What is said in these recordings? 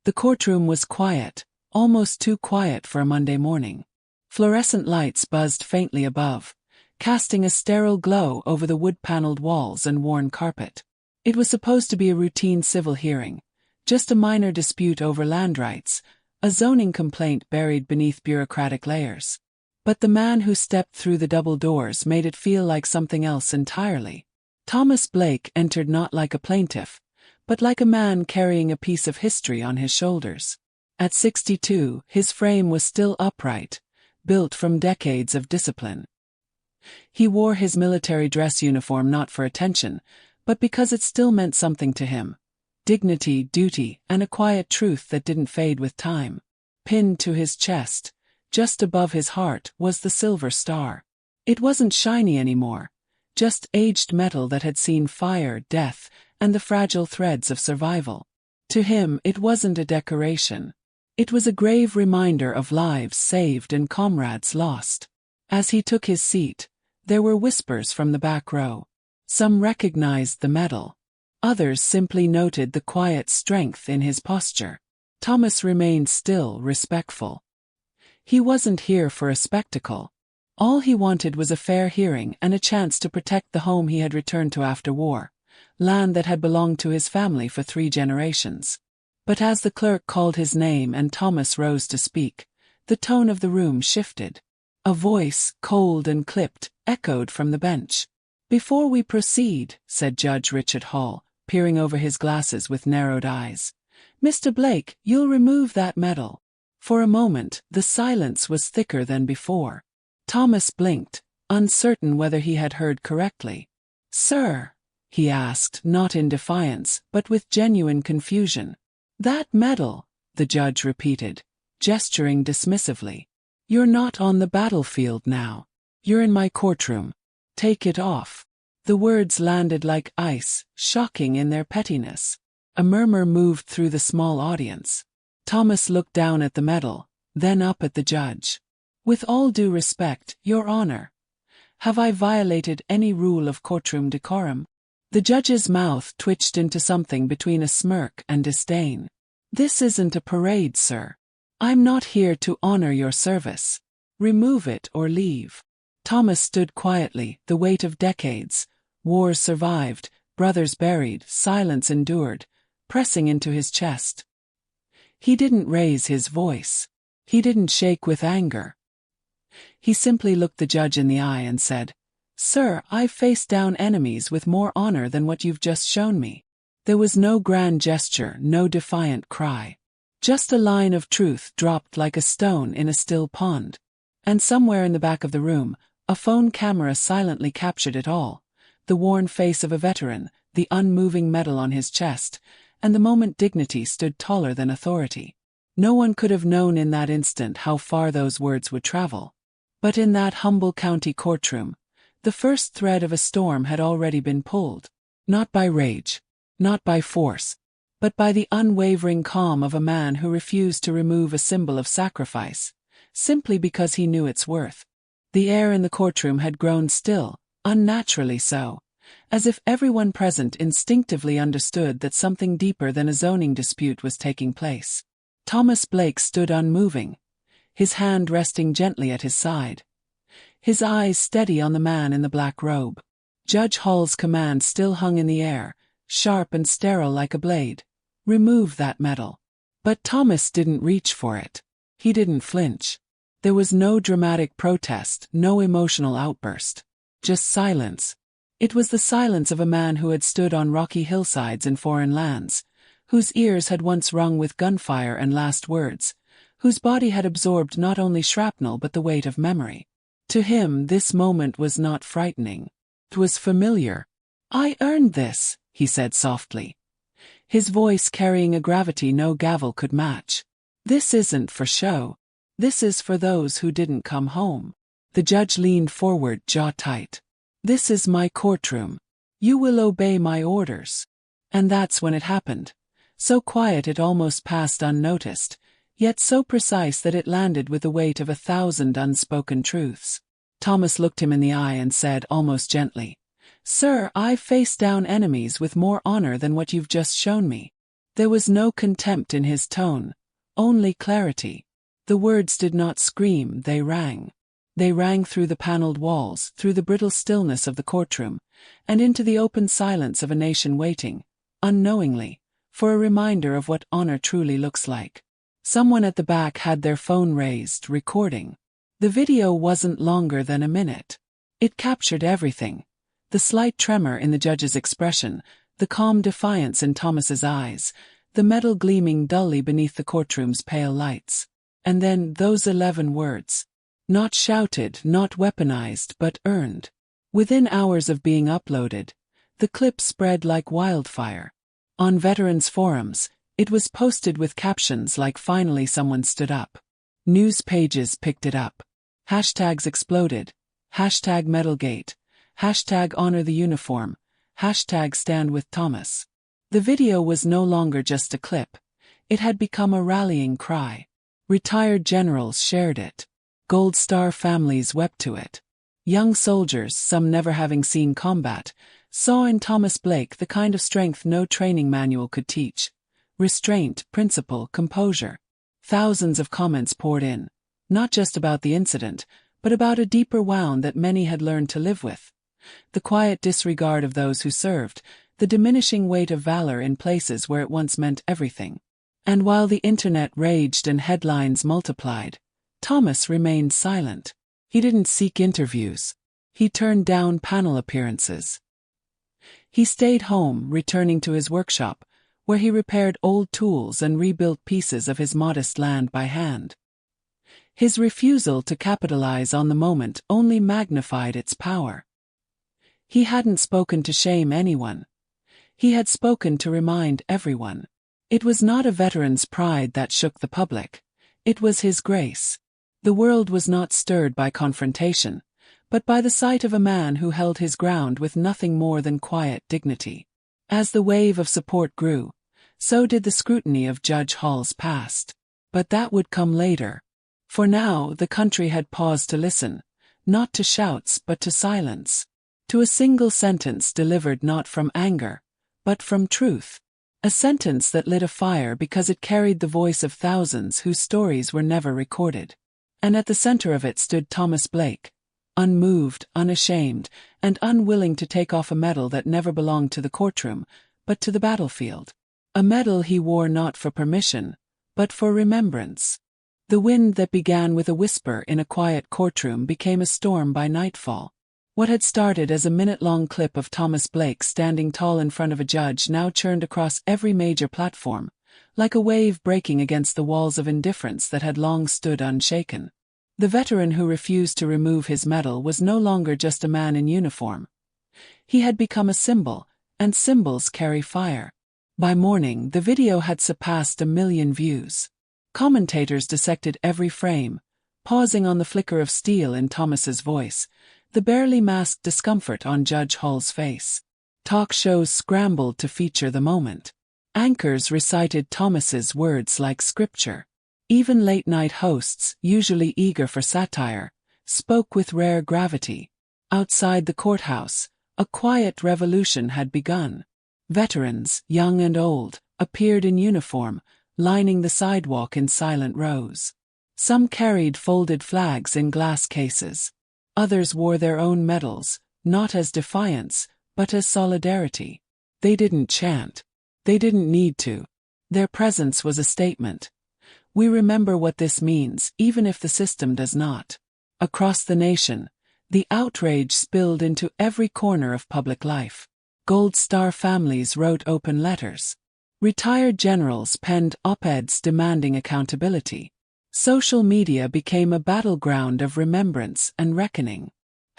The courtroom was quiet, almost too quiet for a Monday morning. Fluorescent lights buzzed faintly above, casting a sterile glow over the wood-paneled walls and worn carpet. It was supposed to be a routine civil hearing, just a minor dispute over land rights, a zoning complaint buried beneath bureaucratic layers. But the man who stepped through the double doors made it feel like something else entirely. Thomas Blake entered not like a plaintiff, but like a man carrying a piece of history on his shoulders. At 62, his frame was still upright, built from decades of discipline. He wore his military dress uniform not for attention, but because it still meant something to him. Dignity, duty, and a quiet truth that didn't fade with time. Pinned to his chest, just above his heart, was the silver star. It wasn't shiny anymore, just aged metal that had seen fire, death, and the fragile threads of survival. To him, it wasn't a decoration. It was a grave reminder of lives saved and comrades lost. As he took his seat, there were whispers from the back row. Some recognized the medal. Others simply noted the quiet strength in his posture. Thomas remained still, respectful. He wasn't here for a spectacle. All he wanted was a fair hearing and a chance to protect the home he had returned to after war, land that had belonged to his family for 3 generations. But as the clerk called his name and Thomas rose to speak, the tone of the room shifted. A voice, cold and clipped, echoed from the bench. "Before we proceed," said Judge Richard Hall, peering over his glasses with narrowed eyes, "Mr. Blake, you'll remove that medal." For a moment, the silence was thicker than before. Thomas blinked, uncertain whether he had heard correctly. "Sir?" he asked, not in defiance, but with genuine confusion. "That medal," the judge repeated, gesturing dismissively. "You're not on the battlefield now. You're in my courtroom. Take it off." The words landed like ice, shocking in their pettiness. A murmur moved through the small audience. Thomas looked down at the medal, then up at the judge. "With all due respect, Your Honor, have I violated any rule of courtroom decorum?" The judge's mouth twitched into something between a smirk and disdain. "This isn't a parade, sir. I'm not here to honor your service. Remove it or leave." Thomas stood quietly, the weight of decades, wars survived, brothers buried, silence endured, pressing into his chest. He didn't raise his voice. He didn't shake with anger. He simply looked the judge in the eye and said, "Sir, I've faced down enemies with more honor than what you've just shown me." There was no grand gesture, no defiant cry. Just a line of truth dropped like a stone in a still pond. And somewhere in the back of the room, a phone camera silently captured it all. The worn face of a veteran, the unmoving medal on his chest, and the moment dignity stood taller than authority. No one could have known in that instant how far those words would travel. But in that humble county courtroom, the first thread of a storm had already been pulled. Not by rage, not by force, but by the unwavering calm of a man who refused to remove a symbol of sacrifice, simply because he knew its worth. The air in the courtroom had grown still, unnaturally so, as if everyone present instinctively understood that something deeper than a zoning dispute was taking place. Thomas Blake stood unmoving, his hand resting gently at his side, his eyes steady on the man in the black robe. Judge Hall's command still hung in the air, sharp and sterile like a blade. "Remove that medal." But Thomas didn't reach for it. He didn't flinch. There was no dramatic protest, no emotional outburst. Just silence. It was the silence of a man who had stood on rocky hillsides in foreign lands, whose ears had once rung with gunfire and last words, whose body had absorbed not only shrapnel but the weight of memory. To him, this moment was not frightening. It was familiar. "I earned this," he said softly, his voice carrying a gravity no gavel could match. "This isn't for show. This is for those who didn't come home." The judge leaned forward, jaw tight. "This is my courtroom. You will obey my orders." And that's when it happened. So quiet it almost passed unnoticed, yet so precise that it landed with the weight of 1,000 unspoken truths. Thomas looked him in the eye and said almost gently, "Sir, I've faced down enemies with more honor than what you've just shown me." There was no contempt in his tone, only clarity. The words did not scream, they rang. They rang through the paneled walls, through the brittle stillness of the courtroom, and into the open silence of a nation waiting, unknowingly, for a reminder of what honor truly looks like. Someone at the back had their phone raised, recording. The video wasn't longer than a minute. It captured everything. The slight tremor in the judge's expression, the calm defiance in Thomas's eyes, the metal gleaming dully beneath the courtroom's pale lights. And then those 11 words. Not shouted, not weaponized, but earned. Within hours of being uploaded, the clip spread like wildfire. On veterans' forums, it was posted with captions like "Finally someone stood up." News pages picked it up. Hashtags exploded. Hashtag Metalgate. Hashtag Honor the Uniform. Hashtag Stand with Thomas. The video was no longer just a clip. It had become a rallying cry. Retired generals shared it. Gold Star families wept to it. Young soldiers, some never having seen combat, saw in Thomas Blake the kind of strength no training manual could teach. Restraint, principle, composure. Thousands of comments poured in, not just about the incident, but about a deeper wound that many had learned to live with. The quiet disregard of those who served, the diminishing weight of valor in places where it once meant everything. And while the internet raged and headlines multiplied, Thomas remained silent. He didn't seek interviews. He turned down panel appearances. He stayed home, returning to his workshop, where he repaired old tools and rebuilt pieces of his modest land by hand. His refusal to capitalize on the moment only magnified its power. He hadn't spoken to shame anyone. He had spoken to remind everyone. It was not a veteran's pride that shook the public. It was his grace. The world was not stirred by confrontation, but by the sight of a man who held his ground with nothing more than quiet dignity. As the wave of support grew, so did the scrutiny of Judge Hall's past. But that would come later. For now, the country had paused to listen, not to shouts but to silence. To a single sentence delivered not from anger, but from truth. A sentence that lit a fire because it carried the voice of thousands whose stories were never recorded. And at the center of it stood Thomas Blake, unmoved, unashamed, and unwilling to take off a medal that never belonged to the courtroom, but to the battlefield. A medal he wore not for permission, but for remembrance. The wind that began with a whisper in a quiet courtroom became a storm by nightfall. What had started as a minute-long clip of Thomas Blake standing tall in front of a judge now churned across every major platform, like a wave breaking against the walls of indifference that had long stood unshaken. The veteran who refused to remove his medal was no longer just a man in uniform. He had become a symbol, and symbols carry fire. By morning, the video had surpassed 1 million views. Commentators dissected every frame, pausing on the flicker of steel in Thomas's voice, the barely masked discomfort on Judge Hall's face. Talk shows scrambled to feature the moment. Anchors recited Thomas's words like scripture. Even late-night hosts, usually eager for satire, spoke with rare gravity. Outside the courthouse, a quiet revolution had begun. Veterans, young and old, appeared in uniform, lining the sidewalk in silent rows. Some carried folded flags in glass cases. Others wore their own medals, not as defiance, but as solidarity. They didn't chant. They didn't need to. Their presence was a statement. We remember what this means, even if the system does not. Across the nation, the outrage spilled into every corner of public life. Gold Star families wrote open letters. Retired generals penned op-eds demanding accountability. Social media became a battleground of remembrance and reckoning.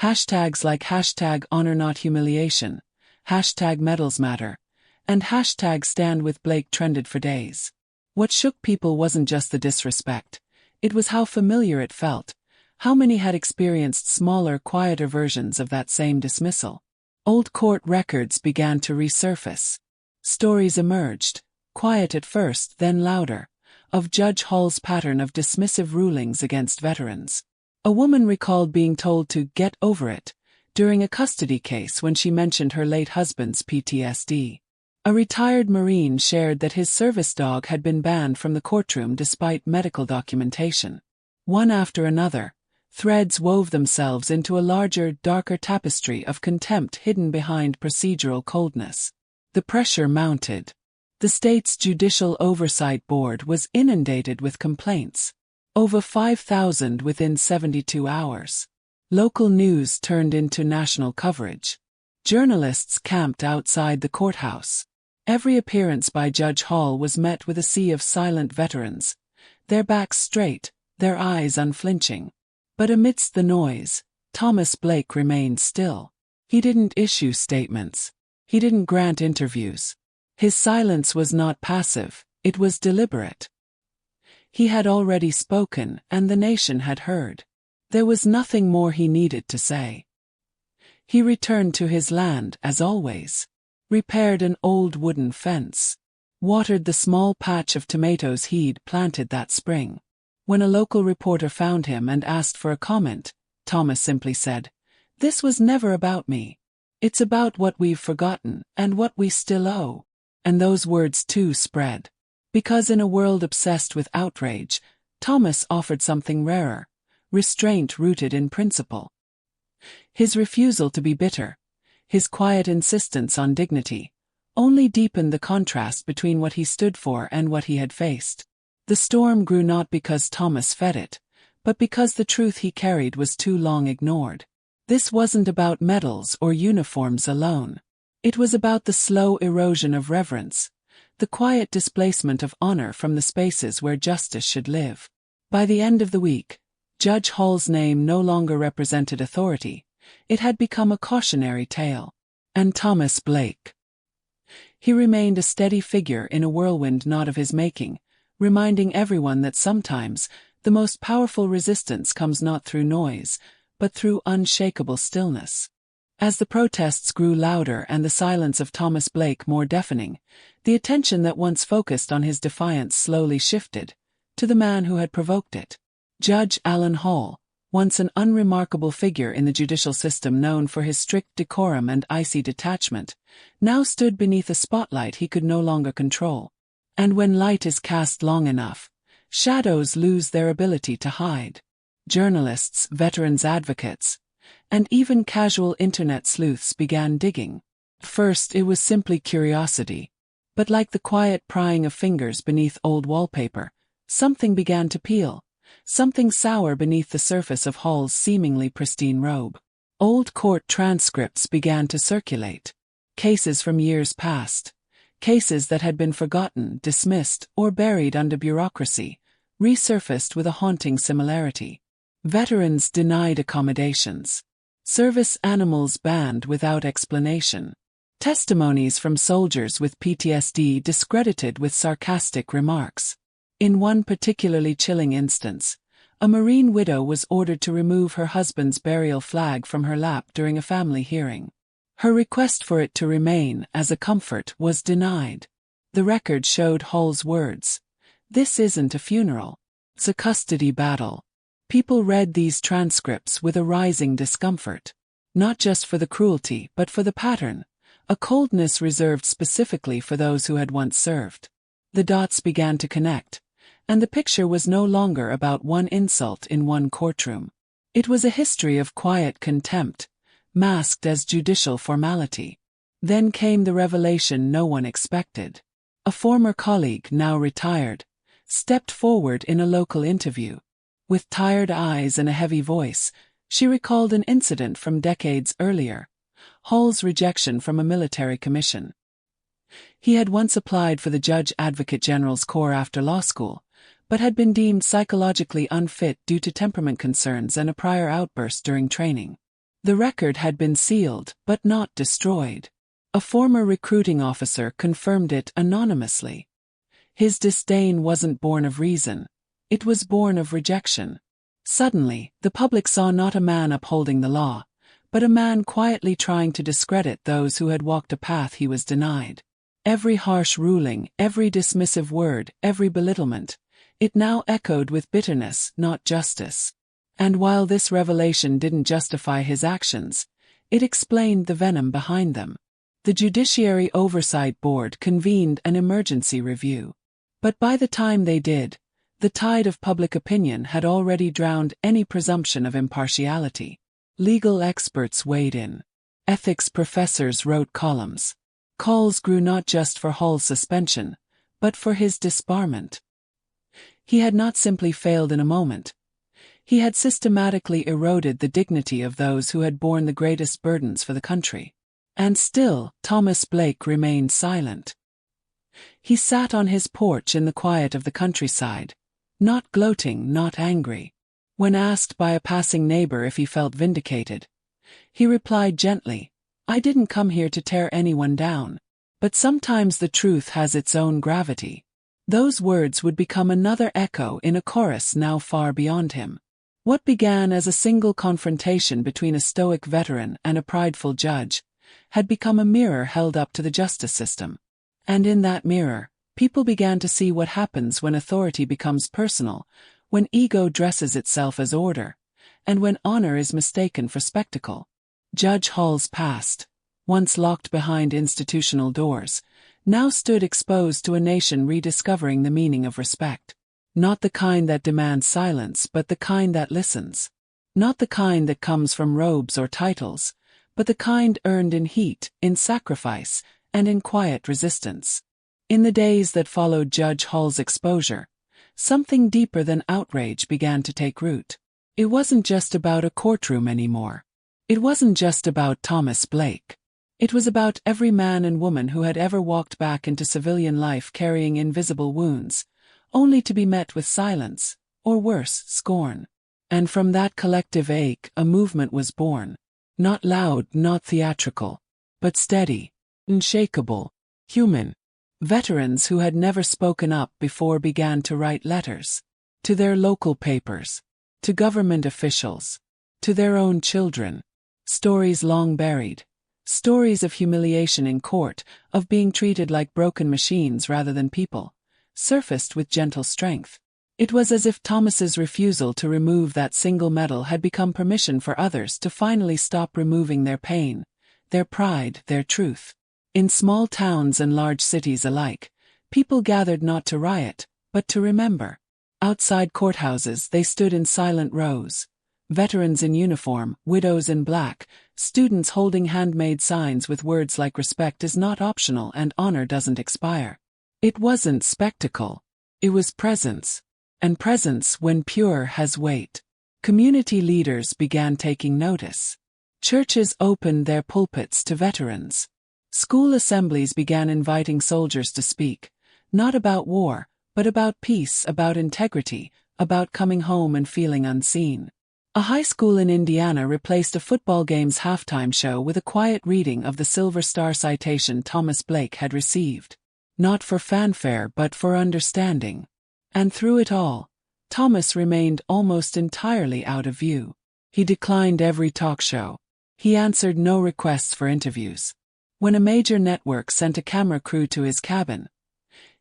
Hashtags like hashtag honor not humiliation, hashtag medals matter, and hashtag stand with Blake trended for days. What shook people wasn't just the disrespect. It was how familiar it felt. How many had experienced smaller, quieter versions of that same dismissal? Old court records began to resurface. Stories emerged, quiet at first, then louder, of Judge Hall's pattern of dismissive rulings against veterans. A woman recalled being told to get over it during a custody case when she mentioned her late husband's PTSD. A retired Marine shared that his service dog had been banned from the courtroom despite medical documentation. One after another, threads wove themselves into a larger, darker tapestry of contempt hidden behind procedural coldness. The pressure mounted. The state's Judicial Oversight Board was inundated with complaints. Over 5,000 within 72 hours. Local news turned into national coverage. Journalists camped outside the courthouse. Every appearance by Judge Hall was met with a sea of silent veterans, their backs straight, their eyes unflinching. But amidst the noise, Thomas Blake remained still. He didn't issue statements. He didn't grant interviews. His silence was not passive, it was deliberate. He had already spoken, and the nation had heard. There was nothing more he needed to say. He returned to his land, as always. Repaired an old wooden fence. Watered the small patch of tomatoes he'd planted that spring. When a local reporter found him and asked for a comment, Thomas simply said, "This was never about me. It's about what we've forgotten, and what we still owe." And those words too spread. Because in a world obsessed with outrage, Thomas offered something rarer, restraint rooted in principle. His refusal to be bitter, his quiet insistence on dignity, only deepened the contrast between what he stood for and what he had faced. The storm grew not because Thomas fed it, but because the truth he carried was too long ignored. This wasn't about medals or uniforms alone. It was about the slow erosion of reverence, the quiet displacement of honor from the spaces where justice should live. By the end of the week, Judge Hall's name no longer represented authority. It had become a cautionary tale. And Thomas Blake. He remained a steady figure in a whirlwind not of his making, reminding everyone that sometimes the most powerful resistance comes not through noise, but through unshakable stillness. As the protests grew louder and the silence of Thomas Blake more deafening, the attention that once focused on his defiance slowly shifted to the man who had provoked it. Judge Alan Hall, once an unremarkable figure in the judicial system known for his strict decorum and icy detachment, now stood beneath a spotlight he could no longer control. And when light is cast long enough, shadows lose their ability to hide. Journalists, veterans advocates, and even casual internet sleuths began digging. First it was simply curiosity. But like the quiet prying of fingers beneath old wallpaper, something began to peel. Something sour beneath the surface of Hall's seemingly pristine robe. Old court transcripts began to circulate. Cases from years past. Cases that had been forgotten, dismissed, or buried under bureaucracy, resurfaced with a haunting similarity. Veterans denied accommodations. Service animals banned without explanation. Testimonies from soldiers with PTSD discredited with sarcastic remarks. In one particularly chilling instance, a Marine widow was ordered to remove her husband's burial flag from her lap during a family hearing. Her request for it to remain as a comfort was denied. The record showed Hall's words. "This isn't a funeral. It's a custody battle." People read these transcripts with a rising discomfort. Not just for the cruelty, but for the pattern, a coldness reserved specifically for those who had once served. The dots began to connect. And the picture was no longer about one insult in one courtroom. It was a history of quiet contempt, masked as judicial formality. Then came the revelation no one expected. A former colleague, now retired, stepped forward in a local interview. With tired eyes and a heavy voice, she recalled an incident from decades earlier, Hall's rejection from a military commission. He had once applied for the Judge Advocate General's Corps after law school, but had been deemed psychologically unfit due to temperament concerns and a prior outburst during training. The record had been sealed, but not destroyed. A former recruiting officer confirmed it anonymously. His disdain wasn't born of reason. It was born of rejection. Suddenly, the public saw not a man upholding the law, but a man quietly trying to discredit those who had walked a path he was denied. Every harsh ruling, every dismissive word, every belittlement, it now echoed with bitterness, not justice. And while this revelation didn't justify his actions, it explained the venom behind them. The Judiciary Oversight Board convened an emergency review. But by the time they did, the tide of public opinion had already drowned any presumption of impartiality. Legal experts weighed in. Ethics professors wrote columns. Calls grew not just for Hall's suspension, but for his disbarment. He had not simply failed in a moment. He had systematically eroded the dignity of those who had borne the greatest burdens for the country. And still, Thomas Blake remained silent. He sat on his porch in the quiet of the countryside, not gloating, not angry. When asked by a passing neighbor if he felt vindicated, he replied gently, "I didn't come here to tear anyone down." But sometimes the truth has its own gravity. Those words would become another echo in a chorus now far beyond him. What began as a single confrontation between a stoic veteran and a prideful judge had become a mirror held up to the justice system. And in that mirror, people began to see what happens when authority becomes personal, when ego dresses itself as order, and when honor is mistaken for spectacle. Judge Hall's past, once locked behind institutional doors, now stood exposed to a nation rediscovering the meaning of respect. Not the kind that demands silence, but the kind that listens. Not the kind that comes from robes or titles, but the kind earned in heat, in sacrifice, and in quiet resistance. In the days that followed Judge Hall's exposure, something deeper than outrage began to take root. It wasn't just about a courtroom anymore. It wasn't just about Thomas Blake. It was about every man and woman who had ever walked back into civilian life carrying invisible wounds, only to be met with silence, or worse, scorn. And from that collective ache, a movement was born. Not loud, not theatrical, but steady, unshakable, human. Veterans who had never spoken up before began to write letters. To their local papers. To government officials. To their own children. Stories long buried. Stories of humiliation in court, of being treated like broken machines rather than people, surfaced with gentle strength. It was as if Thomas's refusal to remove that single medal had become permission for others to finally stop removing their pain, their pride, their truth. In small towns and large cities alike, people gathered not to riot, but to remember. Outside courthouses they stood in silent rows. Veterans in uniform, widows in black, students holding handmade signs with words like "respect is not optional and honor doesn't expire." It wasn't spectacle. It was presence. And presence, when pure, has weight. Community leaders began taking notice. Churches opened their pulpits to veterans. School assemblies began inviting soldiers to speak, not about war, but about peace, about integrity, about coming home and feeling unseen. A high school in Indiana replaced a football game's halftime show with a quiet reading of the Silver Star citation Thomas Blake had received. Not for fanfare but for understanding. And through it all, Thomas remained almost entirely out of view. He declined every talk show. He answered no requests for interviews. When a major network sent a camera crew to his cabin,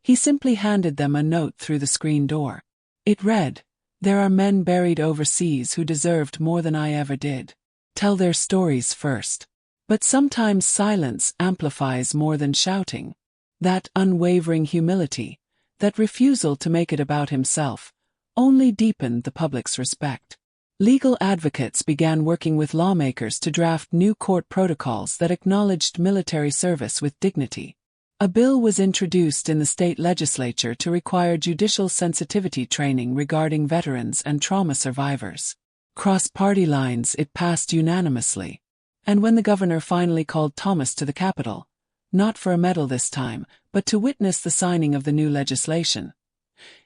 he simply handed them a note through the screen door. It read, "There are men buried overseas who deserved more than I ever did. Tell their stories first." But sometimes silence amplifies more than shouting. That unwavering humility, that refusal to make it about himself, only deepened the public's respect. Legal advocates began working with lawmakers to draft new court protocols that acknowledged military service with dignity. A bill was introduced in the state legislature to require judicial sensitivity training regarding veterans and trauma survivors. Cross party lines, it passed unanimously. And when the governor finally called Thomas to the Capitol, not for a medal this time, but to witness the signing of the new legislation,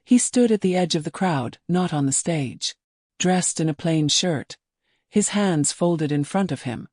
he stood at the edge of the crowd, not on the stage. Dressed in a plain shirt, his hands folded in front of him.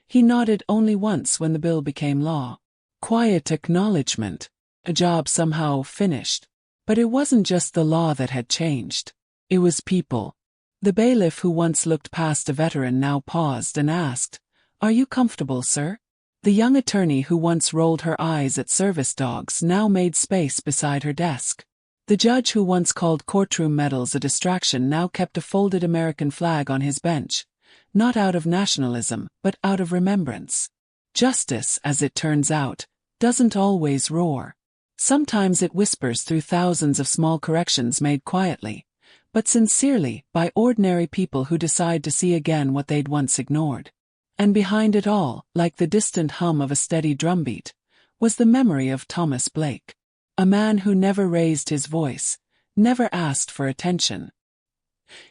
He nodded only once when the bill became law. Quiet acknowledgement. A job somehow finished. But it wasn't just the law that had changed. It was people. The bailiff who once looked past a veteran now paused and asked, "Are you comfortable, sir?" The young attorney who once rolled her eyes at service dogs now made space beside her desk. The judge who once called courtroom medals a distraction now kept a folded American flag on his bench, not out of nationalism, but out of remembrance. Justice, as it turns out, doesn't always roar. Sometimes it whispers through thousands of small corrections made quietly, but sincerely, by ordinary people who decide to see again what they'd once ignored. And behind it all, like the distant hum of a steady drumbeat, was the memory of Thomas Blake. A man who never raised his voice, never asked for attention.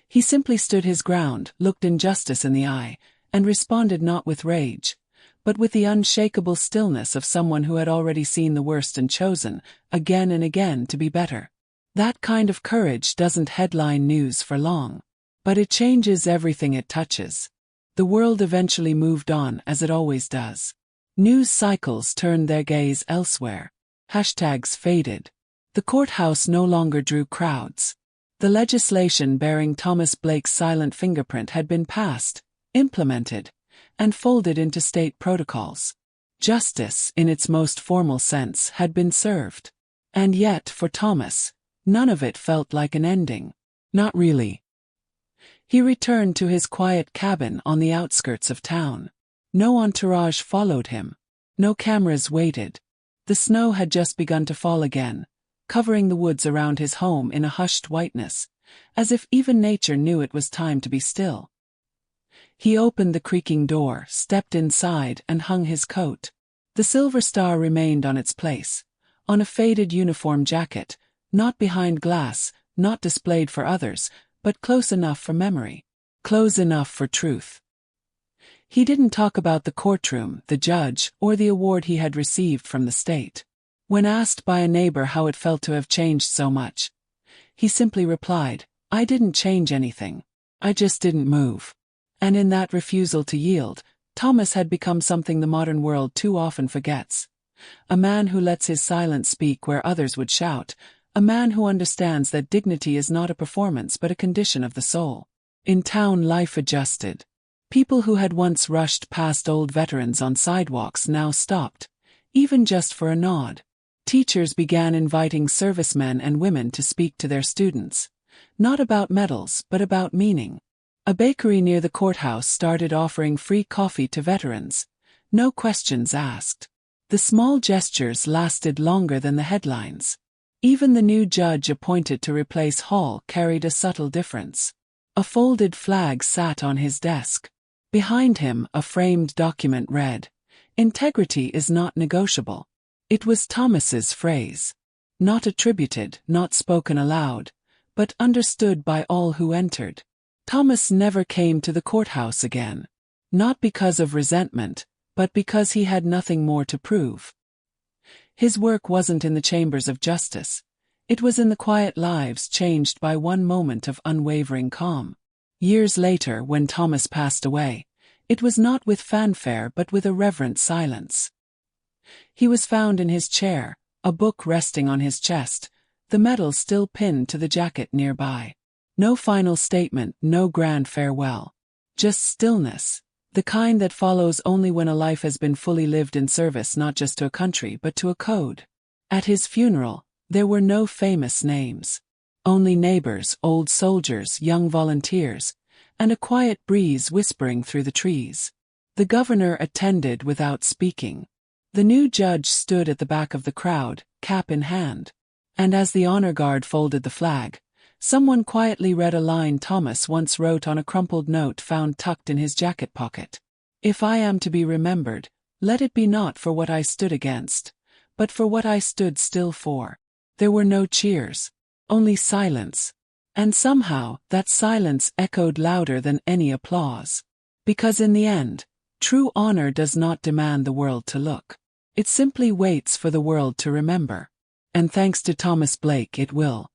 He simply stood his ground, looked injustice in the eye, and responded not with rage, but with the unshakable stillness of someone who had already seen the worst and chosen, again and again, to be better. That kind of courage doesn't headline news for long, but it changes everything it touches. The world eventually moved on, as it always does. News cycles turned their gaze elsewhere. Hashtags faded. The courthouse no longer drew crowds. The legislation bearing Thomas Blake's silent fingerprint had been passed, implemented, and folded into state protocols. Justice, in its most formal sense, had been served. And yet, for Thomas, none of it felt like an ending. Not really. He returned to his quiet cabin on the outskirts of town. No entourage followed him. No cameras waited. The snow had just begun to fall again, covering the woods around his home in a hushed whiteness, as if even nature knew it was time to be still. He opened the creaking door, stepped inside, and hung his coat. The silver star remained on its place, on a faded uniform jacket, not behind glass, not displayed for others, but close enough for memory, close enough for truth. He didn't talk about the courtroom, the judge, or the award he had received from the state. When asked by a neighbor how it felt to have changed so much, he simply replied, "I didn't change anything. I just didn't move." And in that refusal to yield, Thomas had become something the modern world too often forgets. A man who lets his silence speak where others would shout, a man who understands that dignity is not a performance but a condition of the soul. In town, life adjusted. People who had once rushed past old veterans on sidewalks now stopped, even just for a nod. Teachers began inviting servicemen and women to speak to their students, not about medals but about meaning. A bakery near the courthouse started offering free coffee to veterans, no questions asked. The small gestures lasted longer than the headlines. Even the new judge appointed to replace Hall carried a subtle difference. A folded flag sat on his desk. Behind him, a framed document read, "Integrity is not negotiable." It was Thomas's phrase. Not attributed, not spoken aloud, but understood by all who entered. Thomas never came to the courthouse again. Not because of resentment, but because he had nothing more to prove. His work wasn't in the chambers of justice. It was in the quiet lives changed by one moment of unwavering calm. Years later, when Thomas passed away, it was not with fanfare but with a reverent silence. He was found in his chair, a book resting on his chest, the medal still pinned to the jacket nearby. No final statement, no grand farewell. Just stillness, the kind that follows only when a life has been fully lived in service not just to a country but to a code. At his funeral, there were no famous names. Only neighbors, old soldiers, young volunteers, and a quiet breeze whispering through the trees. The governor attended without speaking. The new judge stood at the back of the crowd, cap in hand. And as the honor guard folded the flag, someone quietly read a line Thomas once wrote on a crumpled note found tucked in his jacket pocket. "If I am to be remembered, let it be not for what I stood against, but for what I stood still for." There were no cheers, only silence. And somehow, that silence echoed louder than any applause. Because in the end, true honor does not demand the world to look. It simply waits for the world to remember. And thanks to Thomas Blake, it will.